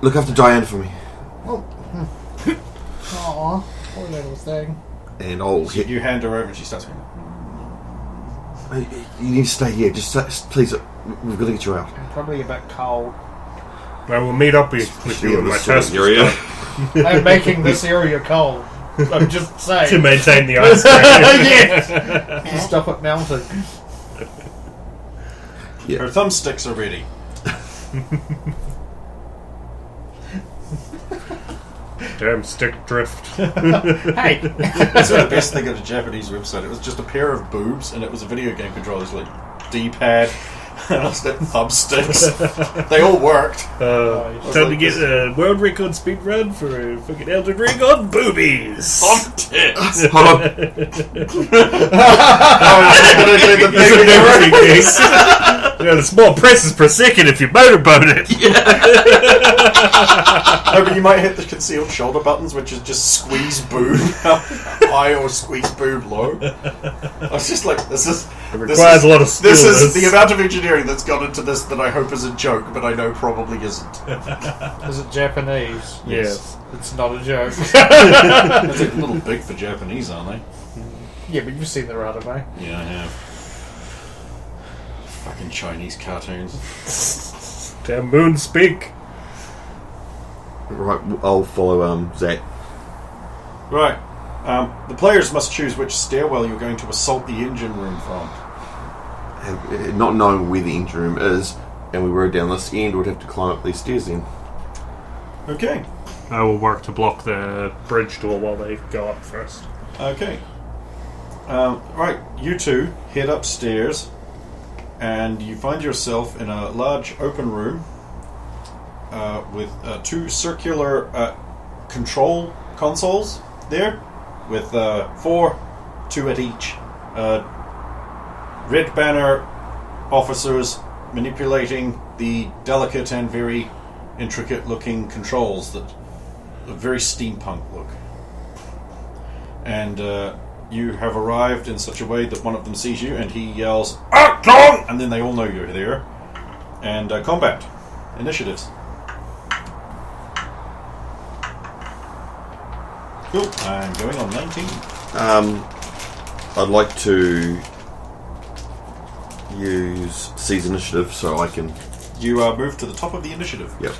Look after Diana for me, Aw, poor little thing. and I'll hit. You hand her over and she starts going, You need to stay here. Just please. We've got to get you out. Probably a bit cold. I will meet up with you in my test area. I'm making this area cold. I'm just saying. to maintain the ice cream. Yes! To stop it melting. Yeah. her thumbsticks are ready. Damn stick drift. Hey! That's the best thing at a Japanese website. It was just a pair of boobs, and it was a video game controller. It was like D-pad, and I said thumbsticks. They all worked. Time to get a world record speed run for a fucking Elden Ring on boobies. Thumbsticks! Hold on. Yeah, the small presses per second if you motorboat it. No, but you might hit the concealed shoulder buttons, which is just squeeze boob high or squeeze boob low. I was just like, this is... It requires a lot of skill. This is the amount of engineering that's gone into this that I hope is a joke, but I know probably isn't. Is it Japanese? Yes. It's not a joke. That's a little big for Japanese, aren't they? Yeah, but you've seen the anime. Yeah, I have. Fucking Chinese cartoons. Damn moon speak. Right, I'll follow Zach. Right. The players must choose which stairwell you're going to assault the engine room from. And, not knowing where the engine room is, and we were down this end, we'd have to climb up these stairs in. Okay. I will work to block the bridge door while they go up first. Okay. Right, you two head upstairs, and you find yourself in a large open room with two circular control consoles there, with two at each. Red banner officers manipulating the delicate and very intricate-looking controls that very steampunk look. And you have arrived in such a way that one of them sees you and he yells, "Action!" And then they all know you're there. And combat. Initiatives. Cool. I'm going on 19. I'd like to use seize initiative so I can. You move to the top of the initiative. Yep.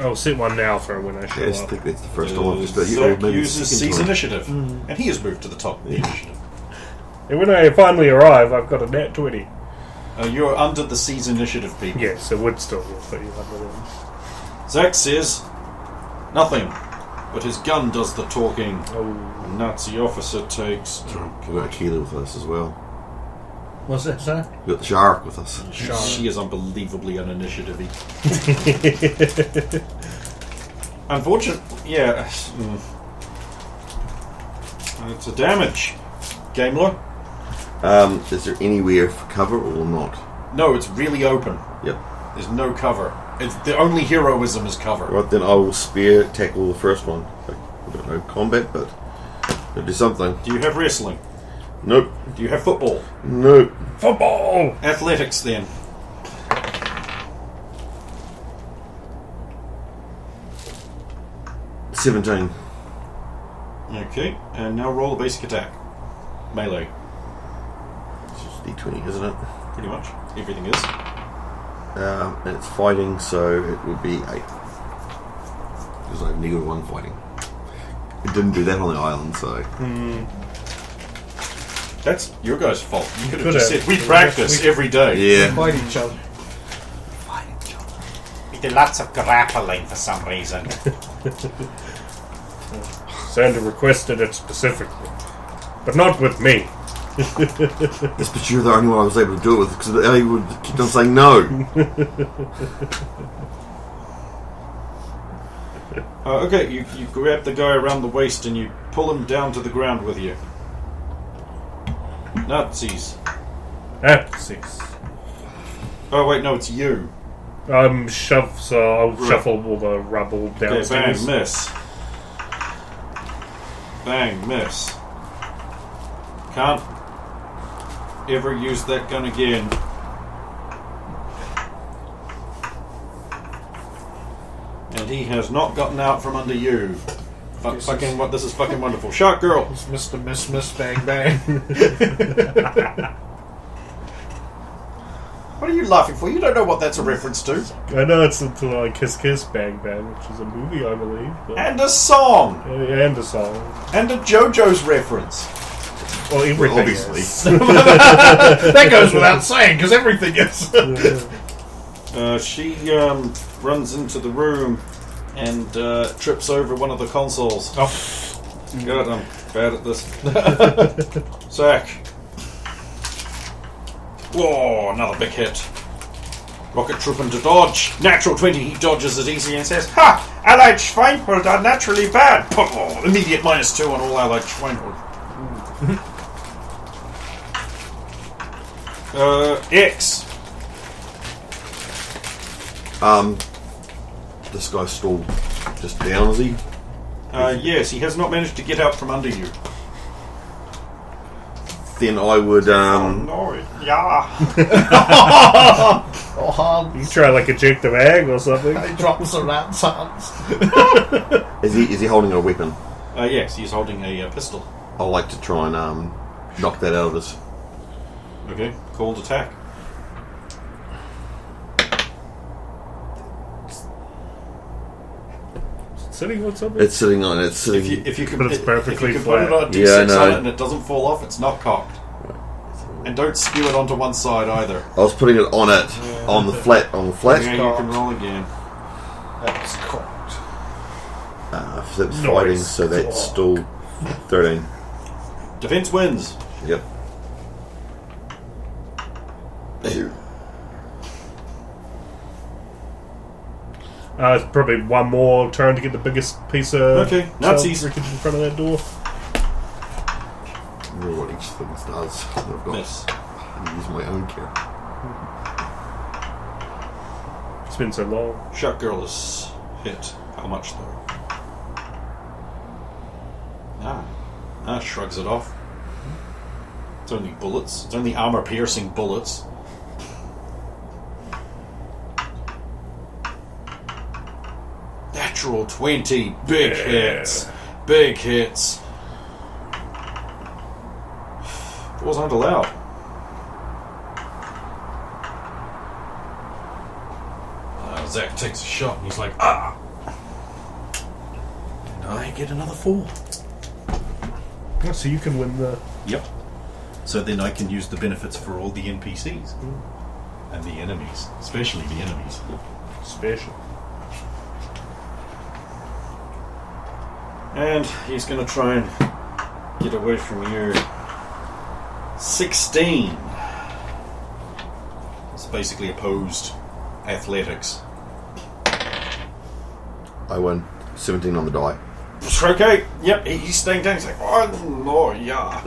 I'll sit one now for when I show Yes, I up. think that's the first one. Just Zerk maybe uses second seize time. initiative. And he has moved to the top of the initiative. And when I finally arrive, I've got a nat 20. You're under the seize initiative people. Yes, it would still put you under them. Zack says nothing, but his gun does the talking. Oh. The Nazi officer takes. We've got Keela with us as well. What's that, sir? We've got the shark with us. She is unbelievably uninitiative-y. Unfortunately, yeah. It's a damage. Gameler? Is there anywhere for cover or not? No, it's really open. Yep. There's no cover. It's, the only heroism is cover. Right, then I will spear tackle the first one. I don't know combat, but I'll do something. Do you have wrestling? Nope. Do you have football? Nope. Football! Athletics, then. $17. Okay, and now roll a basic attack. Melee. It's just D20, isn't it? Pretty much. Everything is. And it's fighting, so it would be 8. Because I have -1 fighting. It didn't do that on the island, so. That's your guys' fault. You could have Could just have. said, we practice every day. Yeah. Fight each other. We do lots of grappling for some reason. Sander requested it specifically. But not with me. Yes, but you're the only one I was able to do it with because Ellie would keep on saying no. Okay, you grab the guy around the waist and you pull him down to the ground with you. Nazis. Nazis. Oh, wait, no, it's you. I'll shuffle all the rubble Okay, downstairs. bang, miss. Bang, miss. Can't ever use that gun again. And he has not gotten out from under you. This is fucking wonderful. Shark girl. It's Mr. Miss Bang Bang. What are you laughing for? You don't know what that's a reference to. I know it's to Kiss Kiss Bang Bang, which is a movie, I believe. But And a song. and a song. And a JoJo's reference. Well, everything Obviously. is. That goes without saying, because everything is. She runs into the room and trips over one of the consoles. Oh. God, I'm bad at this. Sack. Whoa, another big hit. Rocket trooping to dodge. Natural 20, he dodges it easy and says, "Ha! Allied Schweinhold are naturally bad." Oh, immediate -2 on all Allied Schweinhold. X. This guy's still just down, is he? Yes, he has not managed to get out from under you. Then I would, No, yeah. Oh, You try like a Jake the Mag or something. he drops around times. is he holding a weapon? Yes, he's holding a pistol. I'd like to try and knock that out of this. Okay, called attack. Sitting on something? It's sitting on. It's sitting. If you can, But it's perfectly if you can flat. put it on a D6 Yeah, I know. on it and it doesn't fall off, it's not cocked. And don't skew it onto one side either. I was putting it on it, on the flat, Yeah, you can roll again. That's cocked. So that's fighting, so that's still 13. Defense wins. Yep. It's probably one more turn to get the biggest piece of Okay, Nazis. in front of that door. I don't know what each thing does. I've got Miss. to use my own care. It's been so long. Shark girl is hit. How much though? Shrugs it off. It's only bullets. It's only armor-piercing bullets. Natural 20. Big hits. Big hits. Falls aren't allowed. Zach takes a shot and he's like, ah! And I get another 4. Oh, so you can win the... Yep. So then I can use the benefits for all the NPCs. And the enemies. Especially the enemies. Special. And he's going to try and get away from you. 16. It's basically opposed athletics. I won 17 on the die. Okay, yep, he's staying down. He's like, oh, no, yeah.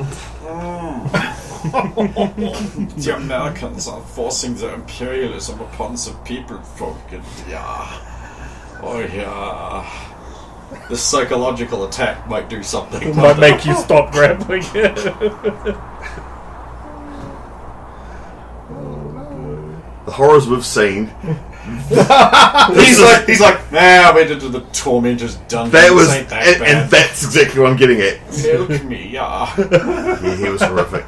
The Americans are forcing their imperialism upon the people folk, and yeah. Oh, yeah. This psychological attack might do something. Might make you stop grappling. The horrors we've seen. he's like, nah, I went into the tormentor's dungeon. That was, ain't that bad. and that's exactly what I'm getting at. Milk me, yeah. Yeah, he was horrific.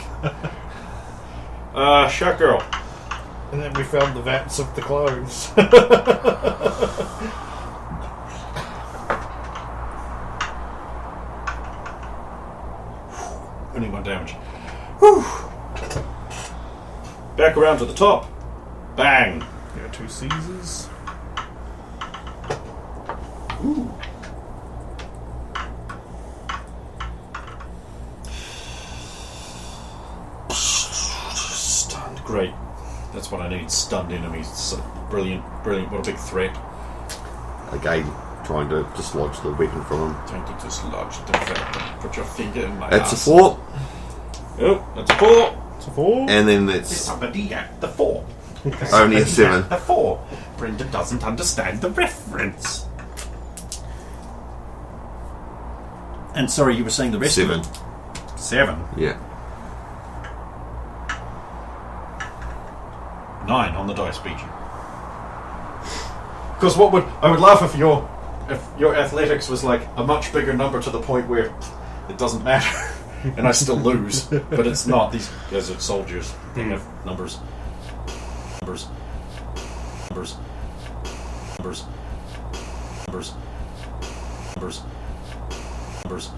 Shark Girl. And then we found the vats of the clothes. Only 1 damage. Whew. Back around to the top. Bang. Yeah, 2 seizes. Ooh. Stunned. Great. That's what I need. Stunned enemies. So brilliant. Brilliant. What a big threat. Again, trying to dislodge the weapon from him. Trying to dislodge the weapon. Put your finger in my That's ass. a 4. Oh, that's a 4. It's a 4. And then it's Somebody at the 4. only a 7. The 4. Brenda doesn't understand the reference. And sorry, you were saying the rest 7. of it? 7. Yeah. 9 on the dice beat you. Because I would laugh if your athletics was like a much bigger number to the point where it doesn't matter and I still lose. But it's not. These guys are soldiers. They have numbers. Numbers. Numbers. Numbers. Numbers. Numbers. Numbers.